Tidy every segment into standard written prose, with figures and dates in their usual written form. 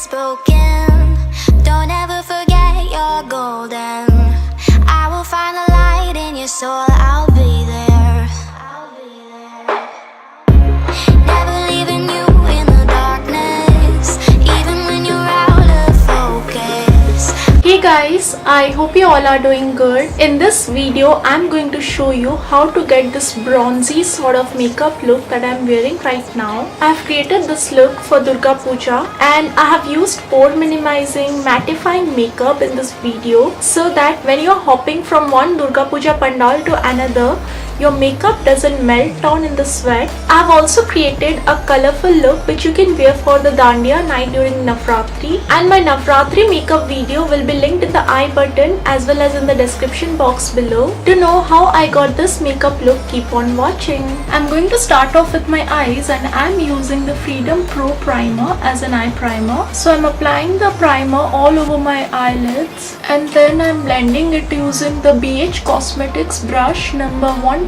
is broken. Don't ever forget you're golden. I will find the light in your soul, I'll be there. Never leaving you in the darkness, even when you're out of focus. Hey guys, I hope you all are doing good. In this video, I'm going to show you how to get this bronzy sort of makeup look that I'm wearing right now. I've created this look for Durga Puja and I have used pore minimizing mattifying makeup in this video so that when you're hopping from one Durga Puja pandal to another, your makeup doesn't melt down in the sweat. I've also created a colorful look which you can wear for the Dandiya night during Navratri, and my Navratri makeup video will be linked in the I button as well as in the description box below. To know how I got this makeup look, keep on watching. I'm going to start off with my eyes and I'm using the Freedom Pro Primer as an eye primer. So I'm applying the primer all over my eyelids and then I'm blending it using the BH Cosmetics brush number 128.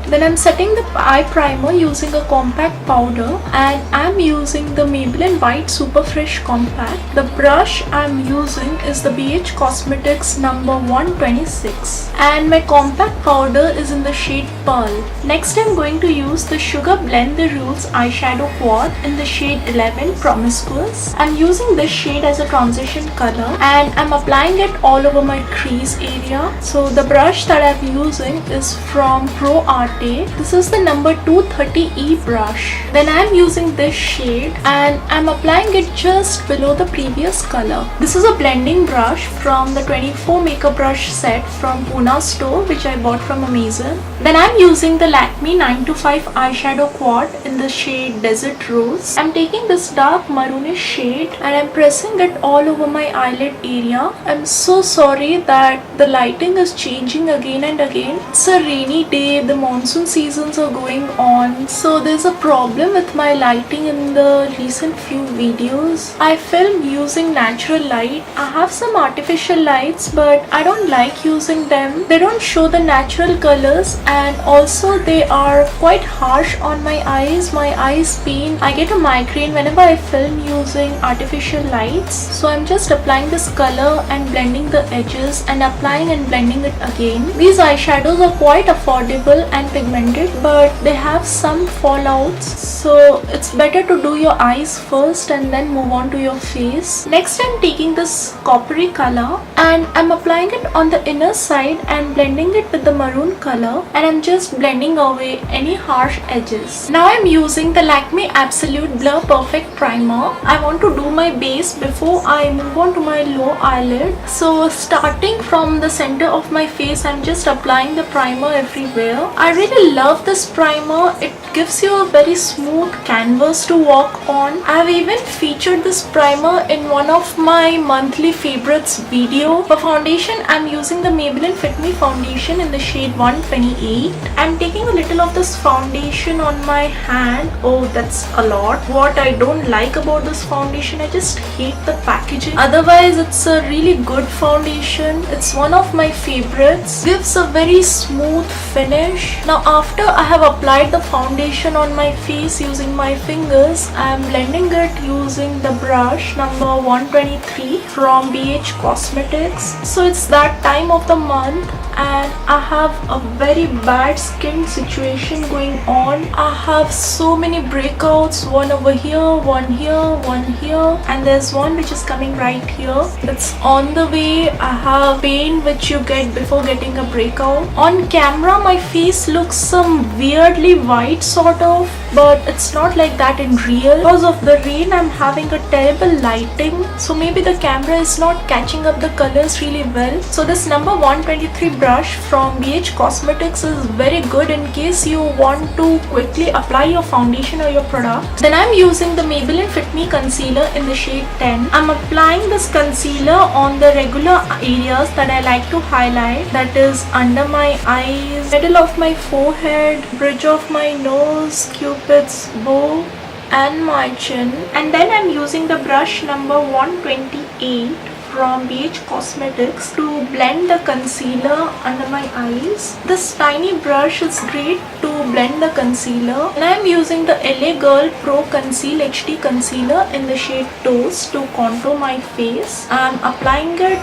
Then I'm setting the eye primer using a compact powder and I'm using the Maybelline White Super Fresh Compact. The brush I'm using is the BH Cosmetics number 126 and my compact powder is in the shade Pearl. Next I'm going to use the Sugar Blend the Rules eyeshadow quad in the shade 11 Promiscuous. I'm using this shade as a transition color and I'm applying it all over my crease area. So the brush that I'm using is from Pro Arte. This is the number 230E brush. Then I'm using this shade and I'm applying it just below the previous color. This is a blending brush from the 24 makeup brush set from Pune store which I bought from Amazon. Then I'm using the Lakme 925 eyeshadow quad in the shade Desert Rose. I'm taking this dark maroonish shade and I'm pressing it all over my eyelid area. I'm so sorry that the lighting is changing again and again. It's a rainy day, the monsoon seasons are going on, so there's a problem with my lighting in the recent few videos. I film using natural light. I have some artificial lights but I don't like using them. They don't show the natural colors and also they are quite harsh on my eyes. My eyes pain. I get a migraine whenever I film using artificial lights. So I'm just applying this color and blending the edges and applying and blending it again. These eyeshadows are quite affordable and pigmented but they have some fallouts, so it's better to do your eyes first and then move on to your face. Next I'm taking this coppery color and I'm applying it on the inner side and blending it with the maroon color and I'm just blending away any harsh edges. Now I'm using the Lakme Absolute Blur Perfect Primer. I want to do my base before I move on to my low eyelid. So starting from the center of my face, I'm just applying the primer everywhere. I really love this primer. It gives you a very smooth canvas to walk on. I've even featured this primer in one of my monthly favorites video. For foundation, I'm using the Maybelline Fit Me foundation in the shade 128. I'm taking a little of this foundation on my hand. Oh, that's a lot. What I don't like about this foundation, I just hate the packaging. Otherwise, it's a really good foundation. It's one of my favorites. Gives a very smooth finish. Now after I have applied the foundation on my face using my fingers, I am blending it using the brush number 123 from BH Cosmetics. So it's that time of the month and I have a very bad skin situation going on. I have so many breakouts, one over here, one here, one here, and there's one which is coming right here. It's on the way. I have pain which you get before getting a breakout. On camera my face looks some weirdly white sort of, but it's not like that in real. Because of the rain I'm having a terrible lighting, so maybe the camera is not catching up the colors really well. So this number 123 brush from BH Cosmetics is very good in case you want to quickly apply your foundation or your product. Then I'm using the Maybelline Fit Me concealer in the shade 10. I'm applying this concealer on the regular areas that I like to highlight, that is under my eyes, middle of my forehead, bridge of my nose, cupid's bow and my chin. And then I'm using the brush number 128 from BH Cosmetics to blend the concealer under my eyes. This tiny brush is great to blend the concealer, and I am using the LA Girl Pro Conceal HD Concealer in the shade Toast to contour my face. I am applying it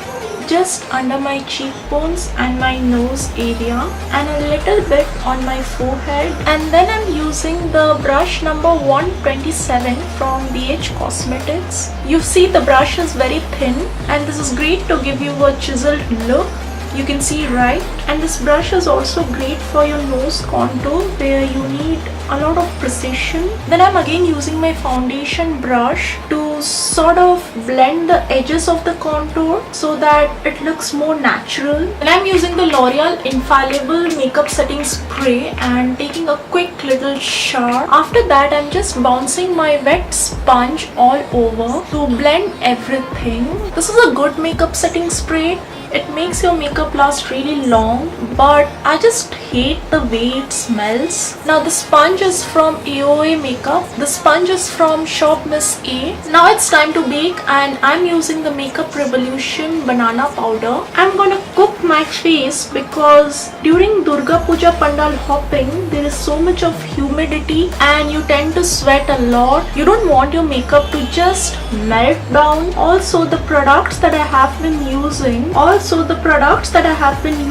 just under my cheekbones and my nose area and a little bit on my forehead, and then I'm using the brush number 127 from BH Cosmetics. You see the brush is very thin and this is great to give you a chiseled look. You can see right, and this brush is also great for your nose contour where you need a lot of precision. Then I'm again using my foundation brush to sort of blend the edges of the contour so that it looks more natural. And I'm using the L'Oreal Infallible Makeup Setting Spray and taking a quick little shower. After that, I'm just bouncing my wet sponge all over to blend everything. This is a good makeup setting spray. It makes your makeup last really long, but I just hate the way it smells. Now the sponge is from AOA Makeup. The sponge is from Shop Miss A. Now it's time to bake, and I'm using the Makeup Revolution banana powder. I'm gonna cook my face because during Durga Puja pandal hopping, there is so much of humidity and you tend to sweat a lot. You don't want your makeup to just melt down. Also, the products that I have been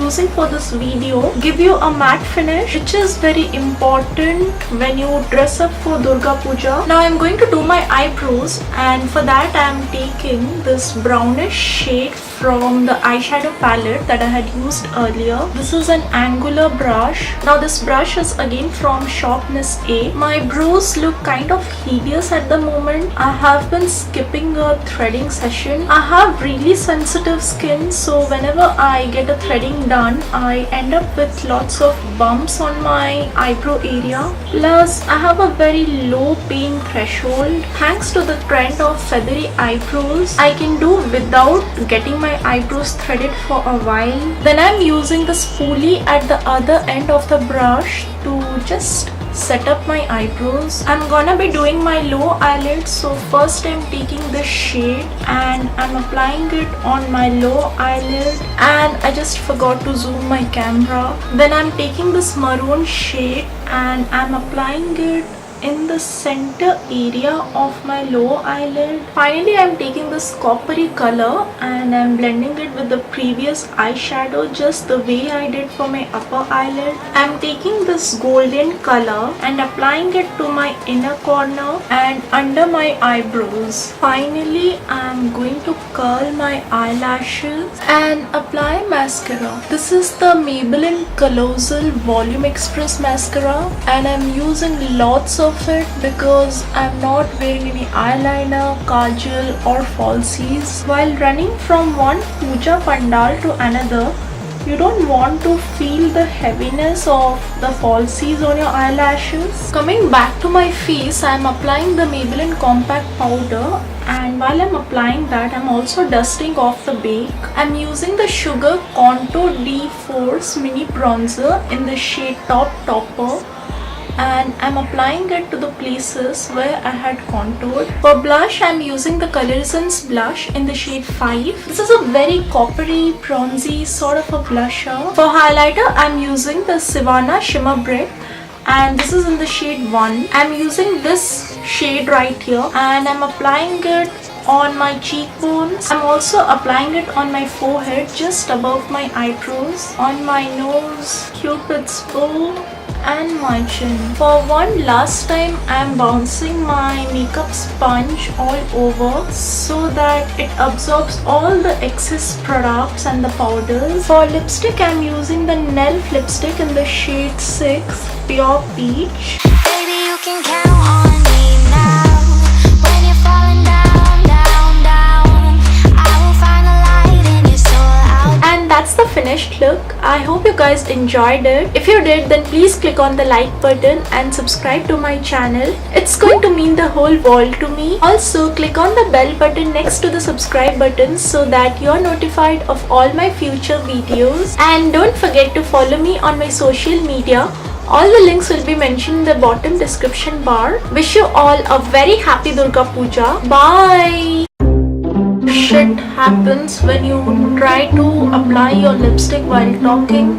using for this video give you a matte finish, which is very important when you dress up for Durga Puja. Now I'm going to do my eyebrows, and for that I'm taking this brownish shade from the eyeshadow palette that I had used earlier. This is an angular brush. Now this brush is again from Shop Miss A. My brows look kind of hideous at the moment. I have been skipping a threading session. I have really sensitive skin, so whenever I get a threading done, I end up with lots of bumps on my eyebrow area. Plus, I have a very low pain threshold. Thanks to the trend of feathery eyebrows, I can do without getting my eyebrows threaded for a while. Then I'm using the spoolie at the other end of the brush to just set up my eyebrows. I'm gonna be doing my low eyelids, so first I'm taking this shade and I'm applying it on my low eyelid, and I just forgot to zoom my camera. Then I'm taking this maroon shade and I'm applying it in the center area of my lower eyelid. Finally, I'm taking this coppery color and I'm blending it with the previous eyeshadow just the way I did for my upper eyelid. I'm taking this golden color and applying it to my inner corner and under my eyebrows. Finally, I'm going to curl my eyelashes and apply mascara. This is the Maybelline Colossal Volume Express mascara, and I'm using lots of it because I'm not wearing any eyeliner, kajal or falsies. While running from one puja pandal to another, you don't want to feel the heaviness of the falsies on your eyelashes. Coming back to my face, I'm applying the Maybelline Compact Powder, and while I'm applying that, I'm also dusting off the bake. I'm using the Sugar Contour D4's Mini Bronzer in the shade Top Topper, and I'm applying it to the places where I had contoured. For blush, I'm using the Colorescence blush in the shade 5. This is a very coppery, bronzy sort of a blusher. For highlighter, I'm using the Savannah Shimmer Brick, and this is in the shade 1. I'm using this shade right here and I'm applying it on my cheekbones. I'm also applying it on my forehead just above my eyebrows, on my nose, Cupid's bow and my chin. For one last time, I'm bouncing my makeup sponge all over so that it absorbs all the excess products and the powders. For lipstick, I'm using the Nelf lipstick in the shade 6 Pure Peach. Baby, you can count on me now. When you're falling down, down, down, I will find the light in your soul. And that's the finished look. I hope you guys enjoyed it. If you did, then please click on the like button and subscribe to my channel. It's going to mean the whole world to me. Also, click on the bell button next to the subscribe button so that you're notified of all my future videos. And don't forget to follow me on my social media. All the links will be mentioned in the bottom description bar. Wish you all a very happy Durga Puja. Bye! shit happens when you try to apply your lipstick while talking.